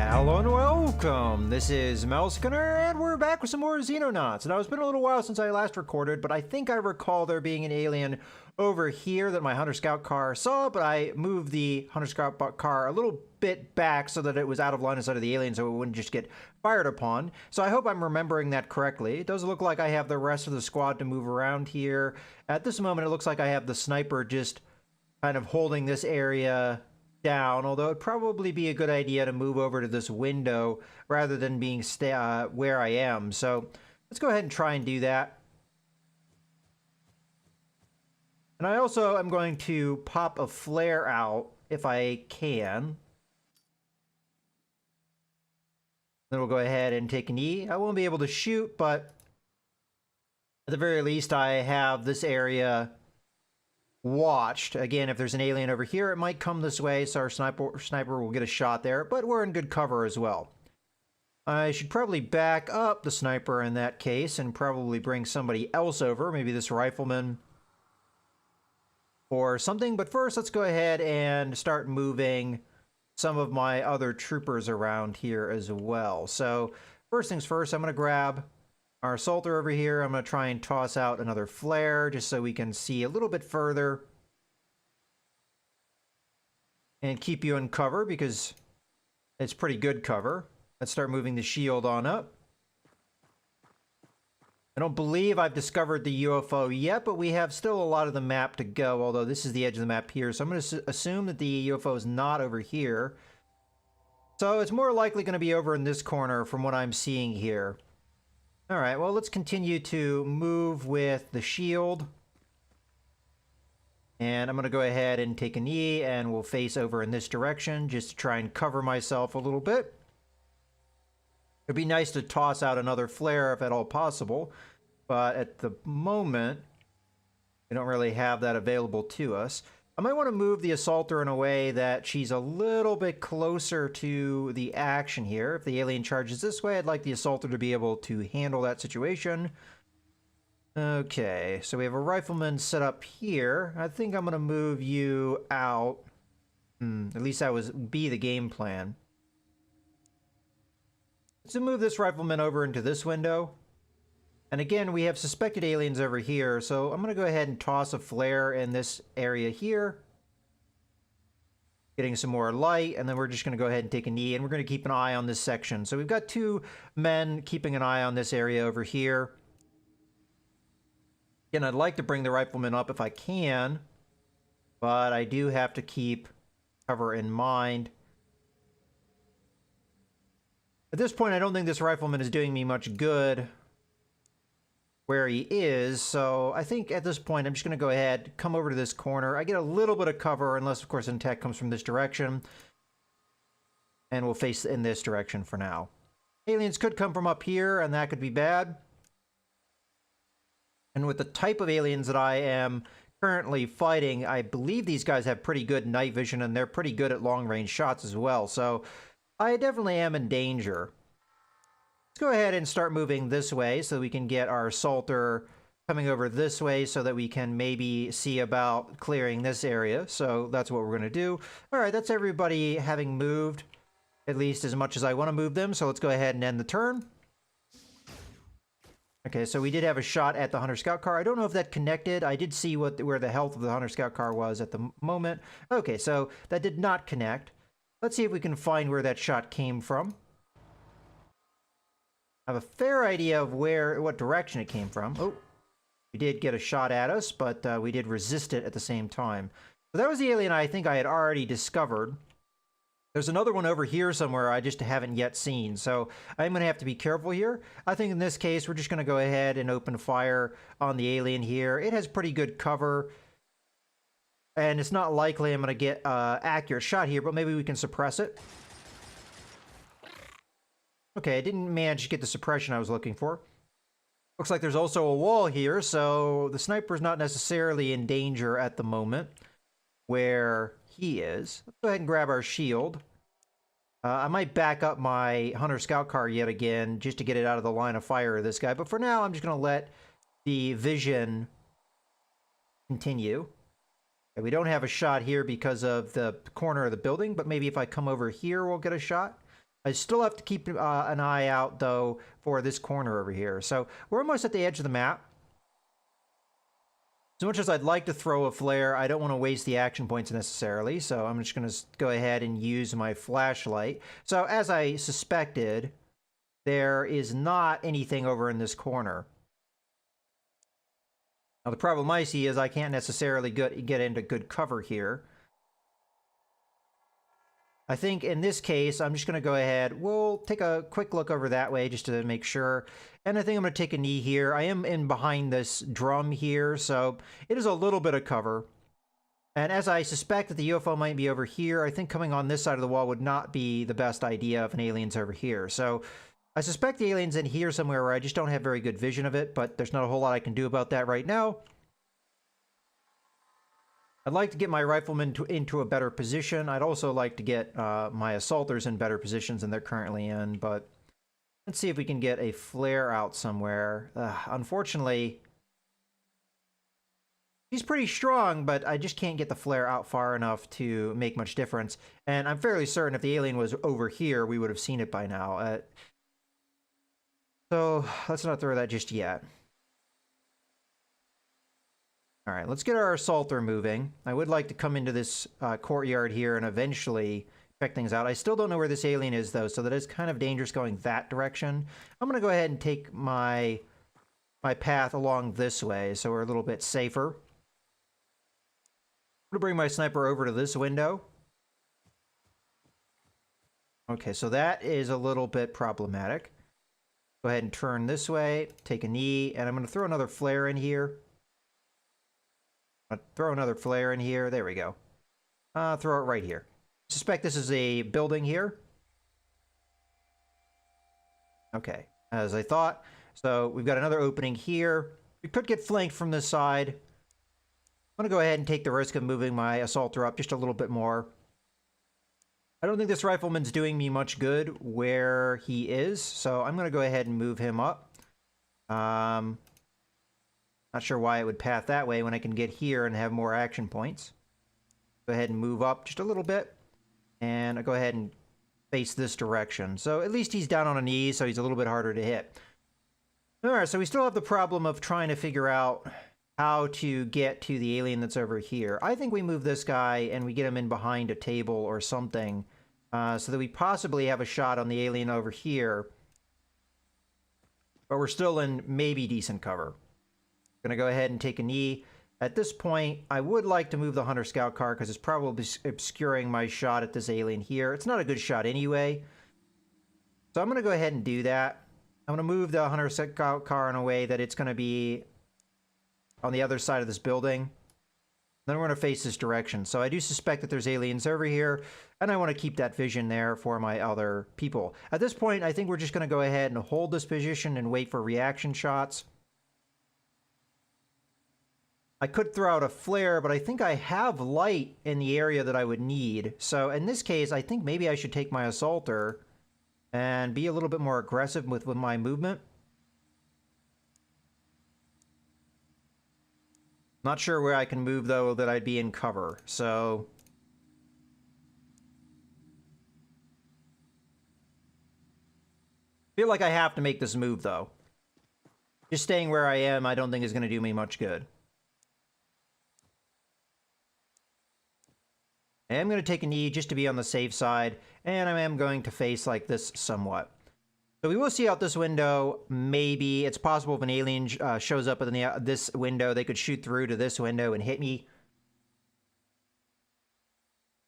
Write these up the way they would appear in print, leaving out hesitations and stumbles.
Hello and welcome! This is Melskinner, and we're back with some more Xenonauts. Now, it's been a little while since I last recorded, but I think I recall there being an alien over here that my Hunter Scout car saw, but I moved the Hunter Scout car a little bit back so that it was out of line of sight of the alien so it wouldn't just get fired upon. So I hope I'm remembering that correctly. It does look like I have the rest of the squad to move around here. At this moment, it looks like I have the sniper just kind of holding this area down, although it'd probably be a good idea to move over to this window rather than being where I am. So let's go ahead and try and do that. And I also am going to pop a flare out if I can. Then we'll go ahead and take an E. I won't be able to shoot, but at the very least I have this area watched. Again, if there's an alien over here, it might come this way, so our sniper will get a shot there, but we're in good cover as well. I should probably back up the sniper in that case and probably bring somebody else over, maybe this rifleman or something. But first, let's go ahead and start moving some of my other troopers around here as well. So first things first, I'm going to grab our assaulter over here. I'm going to try and toss out another flare just so we can see a little bit further and keep you in cover because it's pretty good cover. Let's start moving the shield on up. I don't believe I've discovered the UFO yet, but we have still a lot of the map to go, although this is the edge of the map here. So I'm going to assume that the UFO is not over here. So it's more likely going to be over in this corner from what I'm seeing here. All right, well, let's continue to move with the shield. And I'm going to go ahead and take a knee, and we'll face over in this direction just to try and cover myself a little bit. It'd be nice to toss out another flare if at all possible, but at the moment, we don't really have that available to us. I might want to move the assaulter in a way that she's a little bit closer to the action here. If the alien charges this way, I'd like the assaulter to be able to handle that situation. Okay, so we have a rifleman set up here. I think I'm going to move you out. At least that would be the game plan. Let's move this rifleman over into this window. And again, we have suspected aliens over here, so I'm going to go ahead and toss a flare in this area here. Getting some more light, and then we're just going to go ahead and take a knee, and we're going to keep an eye on this section. So we've got two men keeping an eye on this area over here. Again, I'd like to bring the rifleman up if I can, but I do have to keep cover in mind. At this point, I don't think this rifleman is doing me much good where he is, so I think at this point I'm just going to go ahead, come over to this corner. I get a little bit of cover, unless of course an attack comes from this direction, and we'll face in this direction for now. Aliens could come from up here, and that could be bad. And with the type of aliens that I am currently fighting, I believe these guys have pretty good night vision, and they're pretty good at long-range shots as well, so I definitely am in danger. Let's go ahead and start moving this way so we can get our assaulter coming over this way so that we can maybe see about clearing this area. So that's what we're going to do. All right, that's everybody having moved at least as much as I want to move them. So let's go ahead and end the turn. Okay, so we did have a shot at the Hunter Scout car. I don't know if that connected. I did see where the health of the Hunter Scout car was at the moment. Okay, so that did not connect. Let's see if we can find where that shot came from. I have a fair idea of what direction it came from. Oh, we did get a shot at us, but we did resist it at the same time. So that was the alien I think I had already discovered. There's another one over here somewhere I just haven't yet seen, so I'm going to have to be careful here. I think in this case, we're just going to go ahead and open fire on the alien here. It has pretty good cover, and it's not likely I'm going to get an accurate shot here, but maybe we can suppress it. Okay, I didn't manage to get the suppression I was looking for. Looks like there's also a wall here, so the sniper's not necessarily in danger at the moment where he is. Let's go ahead and grab our shield. I might back up my Hunter Scout car yet again just to get it out of the line of fire of this guy, but for now I'm just going to let the vision continue. Okay, we don't have a shot here because of the corner of the building, but maybe if I come over here we'll get a shot. I still have to keep an eye out, though, for this corner over here. So we're almost at the edge of the map. As much as I'd like to throw a flare, I don't want to waste the action points necessarily, so I'm just going to go ahead and use my flashlight. So as I suspected, there is not anything over in this corner. Now the problem I see is I can't necessarily get into good cover here. I think in this case, I'm just going to go ahead. We'll take a quick look over that way just to make sure. And I think I'm going to take a knee here. I am in behind this drum here, so it is a little bit of cover. And as I suspect that the UFO might be over here, I think coming on this side of the wall would not be the best idea if an alien's over here. So I suspect the alien's in here somewhere where I just don't have very good vision of it, but there's not a whole lot I can do about that right now. I'd like to get my riflemen into a better position. I'd also like to get my assaulters in better positions than they're currently in, but let's see if we can get a flare out somewhere. Unfortunately, he's pretty strong, but I just can't get the flare out far enough to make much difference. And I'm fairly certain if the alien was over here, we would have seen it by now. So let's not throw that just yet. All right, let's get our assaulter moving. I would like to come into this courtyard here and eventually check things out. I still don't know where this alien is, though, so that is kind of dangerous going that direction. I'm going to go ahead and take my path along this way, so we're a little bit safer. I'm going to bring my sniper over to this window. Okay, so that is a little bit problematic. Go ahead and turn this way, take a knee, and I'm going to throw another flare in here. Throw another flare in here. There we go. Throw it right here. Suspect this is a building here. Okay, as I thought. So we've got another opening here. We could get flanked from this side. I'm going to go ahead and take the risk of moving my assaulter up just a little bit more. I don't think this rifleman's doing me much good where he is, so I'm going to go ahead and move him up. Not sure why it would path that way when I can get here and have more action points. Go ahead and move up just a little bit. And I'll go ahead and face this direction. So at least he's down on a knee, so he's a little bit harder to hit. Alright, so we still have the problem of trying to figure out how to get to the alien that's over here. I think we move this guy and we get him in behind a table or something. So that we possibly have a shot on the alien over here. But we're still in maybe decent cover. Gonna go ahead and take a knee. At this point, I would like to move the Hunter Scout car because it's probably obscuring my shot at this alien here. It's not a good shot anyway. So I'm gonna go ahead and do that. I'm gonna move the Hunter Scout car in a way that it's gonna be on the other side of this building. Then we're gonna face this direction. So I do suspect that there's aliens over here, and I want to keep that vision there for my other people. At this point, I think we're just gonna go ahead and hold this position and wait for reaction shots. I could throw out a flare, but I think I have light in the area that I would need. So in this case, I think maybe I should take my assaulter and be a little bit more aggressive with my movement. Not sure where I can move, though, that I'd be in cover. So I feel like I have to make this move, though. Just staying where I am, I don't think is going to do me much good. I am going to take a knee just to be on the safe side, and I am going to face like this somewhat. So we will see out this window. Maybe it's possible if an alien shows up in this window, they could shoot through to this window and hit me.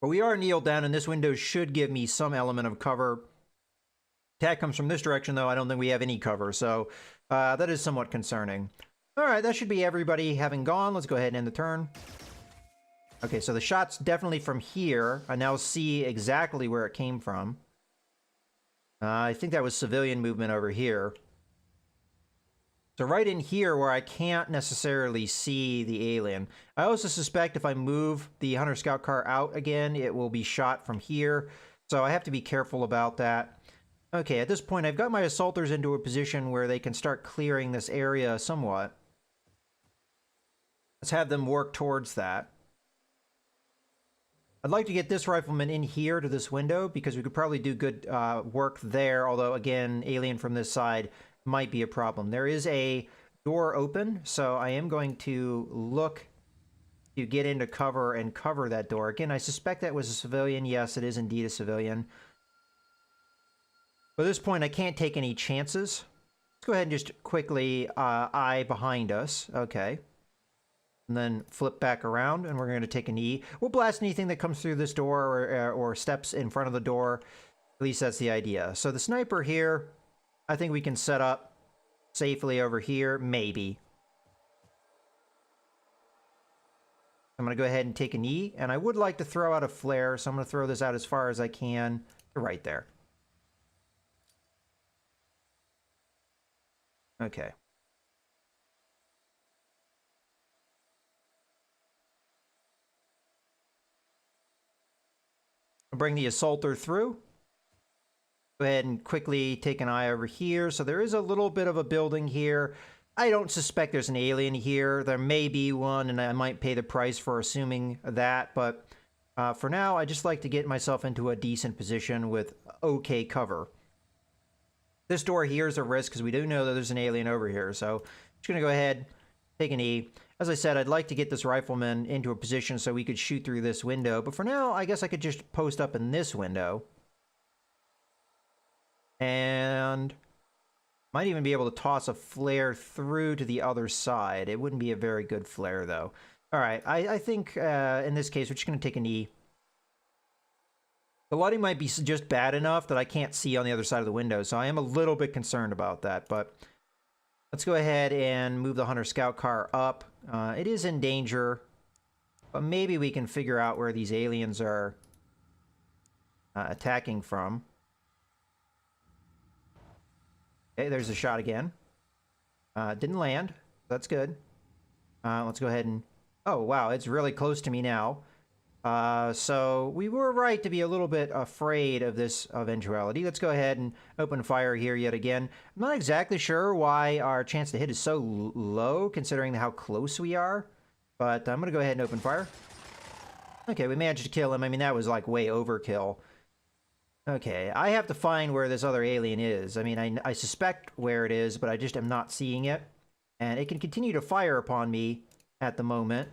But we are kneeled down, and this window should give me some element of cover. Attack comes from this direction, though. I don't think we have any cover, so that is somewhat concerning. All right, that should be everybody having gone. Let's go ahead and end the turn. Okay, so the shot's definitely from here. I now see exactly where it came from. I think that was civilian movement over here. So right in here where I can't necessarily see the alien. I also suspect if I move the Hunter Scout car out again, it will be shot from here. So I have to be careful about that. Okay, at this point, I've got my assaulters into a position where they can start clearing this area somewhat. Let's have them work towards that. I'd like to get this rifleman in here to this window because we could probably do good work there, although, again, alien from this side might be a problem. There is a door open, so I am going to look to get into cover and cover that door. Again, I suspect that was a civilian. Yes, it is indeed a civilian. But at this point, I can't take any chances. Let's go ahead and just quickly eye behind us. Okay. And then flip back around, and we're going to take a knee. We'll blast anything that comes through this door or steps in front of the door. At least that's the idea. So the sniper here, I think we can set up safely over here. Maybe. I'm going to go ahead and take a knee, and I would like to throw out a flare, so I'm going to throw this out as far as I can to right there. Okay. I'll bring the assaulter through. Go ahead and quickly take an eye over here. So there is a little bit of a building here. I don't suspect there's an alien here. There may be one, and I might pay the price for assuming that. But for now, I just like to get myself into a decent position with okay cover. This door here is a risk because we do know that there's an alien over here. So I'm just going to go ahead, take an E. As I said, I'd like to get this rifleman into a position so we could shoot through this window. But for now, I guess I could just post up in this window. And might even be able to toss a flare through to the other side. It wouldn't be a very good flare, though. All right, I think in this case, we're just going to take an E. The lighting might be just bad enough that I can't see on the other side of the window, so I am a little bit concerned about that. But let's go ahead and move the Hunter Scout car up. It is in danger, but maybe we can figure out where these aliens are attacking from. Okay, there's a shot again. Didn't land. That's good. Let's go ahead and... Oh, wow, it's really close to me now. So we were right to be a little bit afraid of this eventuality. Let's go ahead and open fire here yet again. I'm not exactly sure why our chance to hit is so low, considering how close we are. But I'm going to go ahead and open fire. Okay, we managed to kill him. I mean, that was like way overkill. Okay, I have to find where this other alien is. I mean, I suspect where it is, but I just am not seeing it. And it can continue to fire upon me at the moment.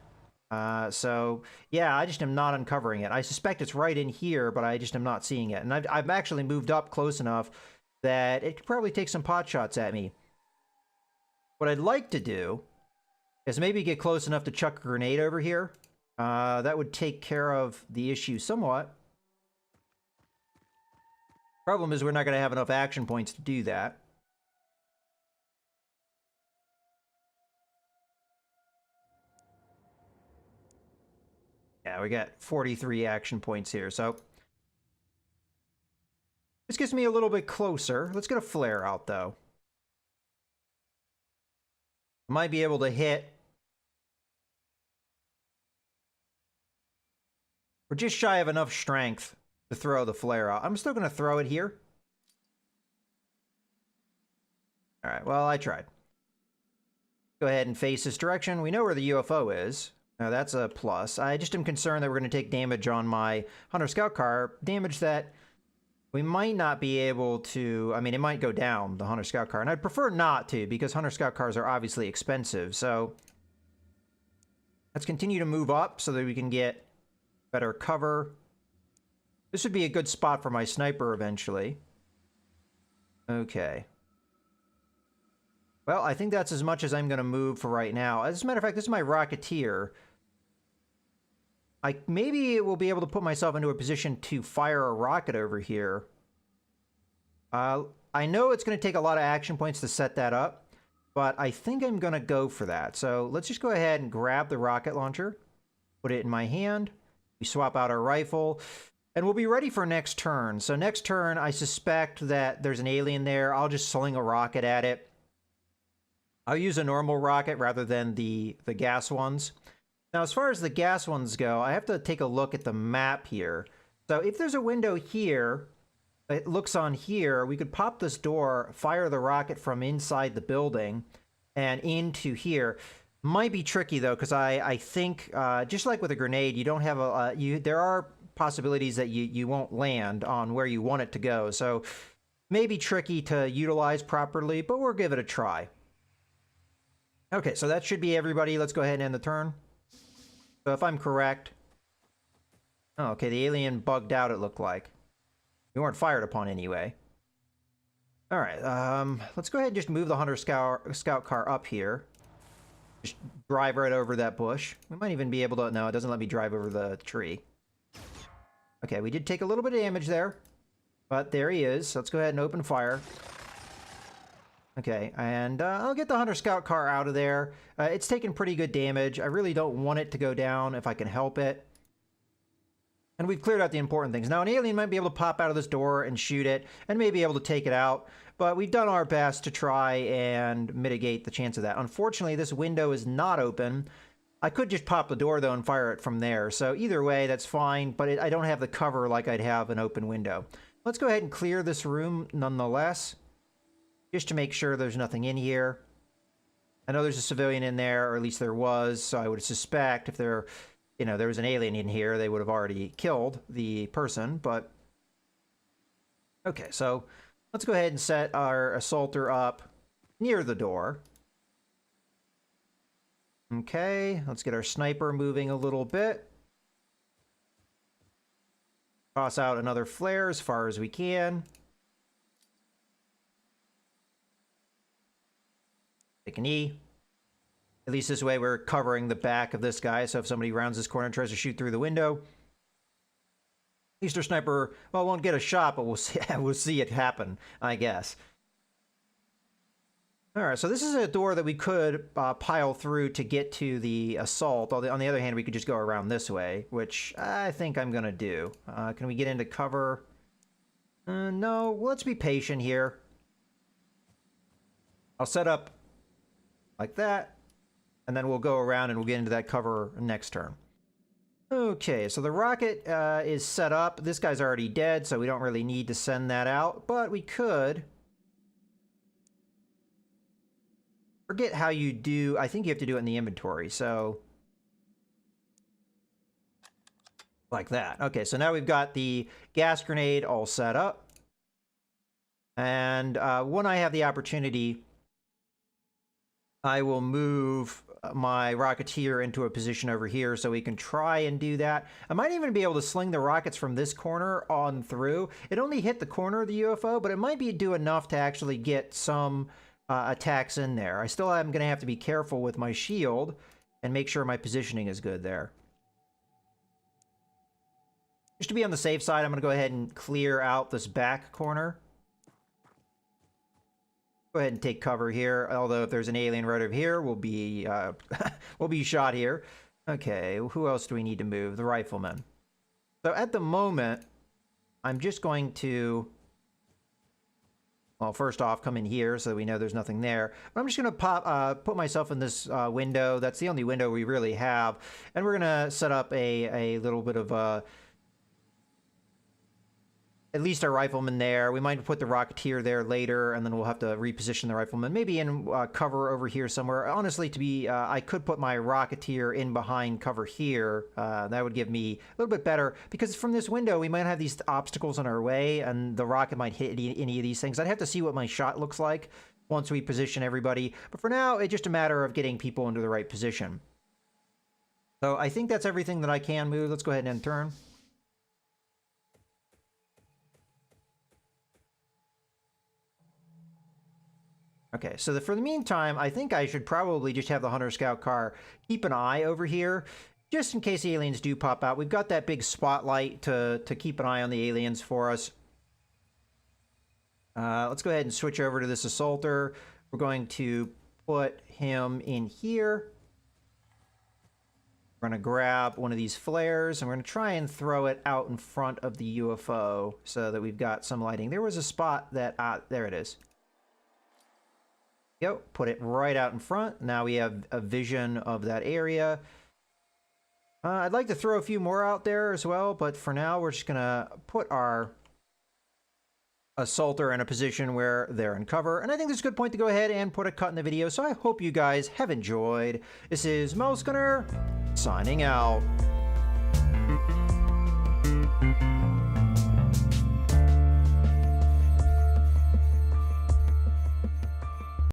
So, yeah, I just am not uncovering it. I suspect it's right in here, but I just am not seeing it. And I've actually moved up close enough that it could probably take some pot shots at me. What I'd like to do is maybe get close enough to chuck a grenade over here. That would take care of the issue somewhat. Problem is we're not going to have enough action points to do that. Yeah, we got 43 action points here, so this gets me a little bit closer. Let's get a flare out, though. Might be able to hit. We're just shy of enough strength to throw the flare out. I'm still going to throw it here. All right, well, I tried. Go ahead and face this direction. We know where the UFO is. Now, that's a plus. I just am concerned that we're going to take damage on my Hunter Scout car. Damage that we might not be able to... I mean, it might go down, the Hunter Scout car. And I'd prefer not to, because Hunter Scout cars are obviously expensive. So let's continue to move up so that we can get better cover. This would be a good spot for my sniper eventually. Okay. Well, I think that's as much as I'm going to move for right now. As a matter of fact, this is my Rocketeer. I maybe will be able to put myself into a position to fire a rocket over here. I know it's going to take a lot of action points to set that up, but I think I'm going to go for that. So let's just go ahead and grab the rocket launcher, put it in my hand. We swap out our rifle, and we'll be ready for next turn. So next turn, I suspect that there's an alien there. I'll just sling a rocket at it. I'll use a normal rocket rather than the gas ones. Now, as far as the gas ones go, I have to take a look at the map here. So if there's a window here, it looks on here, we could pop this door, fire the rocket from inside the building and into here. Might be tricky, though, because I think, just like with a grenade, you don't have a... there are possibilities that you won't land on where you want it to go. So maybe tricky to utilize properly, but we'll give it a try. Okay, so that should be everybody. Let's go ahead and end the turn. So if I'm correct... Oh, okay, the alien bugged out, it looked like. We weren't fired upon anyway. Alright, let's go ahead and just move the Hunter Scout car up here. Just drive right over that bush. We might even be able to... No, it doesn't let me drive over the tree. Okay, we did take a little bit of damage there. But there he is. So let's go ahead and open fire. Okay, and I'll get the Hunter Scout car out of there. It's taken pretty good damage. I really don't want it to go down if I can help it. And we've cleared out the important things. Now, an alien might be able to pop out of this door and shoot it, and may be able to take it out. But we've done our best to try and mitigate the chance of that. Unfortunately, this window is not open. I could just pop the door, though, and fire it from there. So either way, that's fine, but I don't have the cover like I'd have an open window. Let's go ahead and clear this room nonetheless, just to make sure there's nothing in here. I know there's a civilian in there, or at least there was, so I would suspect if there was an alien in here, they would have already killed the person, but... Okay, so let's go ahead and set our assaulter up near the door. Okay, let's get our sniper moving a little bit. Toss out another flare as far as we can. Take an E. At least this way we're covering the back of this guy, so if somebody rounds this corner and tries to shoot through the window, at least our sniper, well, won't get a shot, but we'll see it happen, I guess. Alright, so this is a door that we could pile through to get to the assault. On the other hand, we could just go around this way, which I think I'm going to do. Can we get into cover? No, let's be patient here. I'll set up like that, and then we'll go around and we'll get into that cover next turn. Okay, so the rocket is set up. This guy's already dead, so we don't really need to send that out, but we could... Forget how you do... I think you have to do it in the inventory, so... Like that. Okay, so now we've got the gas grenade all set up. And when I have the opportunity, I will move my Rocketeer into a position over here so we can try and do that. I might even be able to sling the rockets from this corner on through. It only hit the corner of the UFO, but it might do enough to actually get some... attacks in there. I still am going to have to be careful with my shield and make sure my positioning is good there. Just to be on the safe side, I'm going to go ahead and clear out this back corner. Go ahead and take cover here, although if there's an alien right over here, we'll be shot here. Okay, who else do we need to move? The rifleman. So at the moment, I'm just going to... Well, first off, come in here so that we know there's nothing there. But I'm just going to put myself in this window. That's the only window we really have. And we're going to set up a little bit of a... At least our rifleman there. We might put the Rocketeer there later, and then we'll have to reposition the rifleman. Maybe in cover over here somewhere. Honestly, I could put my Rocketeer in behind cover here. That would give me a little bit better, because from this window, we might have these obstacles in our way, and the rocket might hit any of these things. I'd have to see what my shot looks like once we position everybody. But for now, it's just a matter of getting people into the right position. So I think that's everything that I can move. Let's go ahead and end turn. Okay, so for the meantime, I think I should probably just have the Hunter Scout car keep an eye over here, just in case the aliens do pop out. We've got that big spotlight to keep an eye on the aliens for us. Let's go ahead and switch over to this assaulter. We're going to put him in here. We're going to grab one of these flares, and we're going to try and throw it out in front of the UFO so that we've got some lighting. There was a spot that... there it is. Go, put it right out in front. Now we have a vision of that area. I'd like to throw a few more out there as well, but for now we're just gonna put our assaulter in a position where they're in cover. And I think this is a good point to go ahead and put a cut in the video. So I hope you guys have enjoyed. This is Mouse Gunner signing out.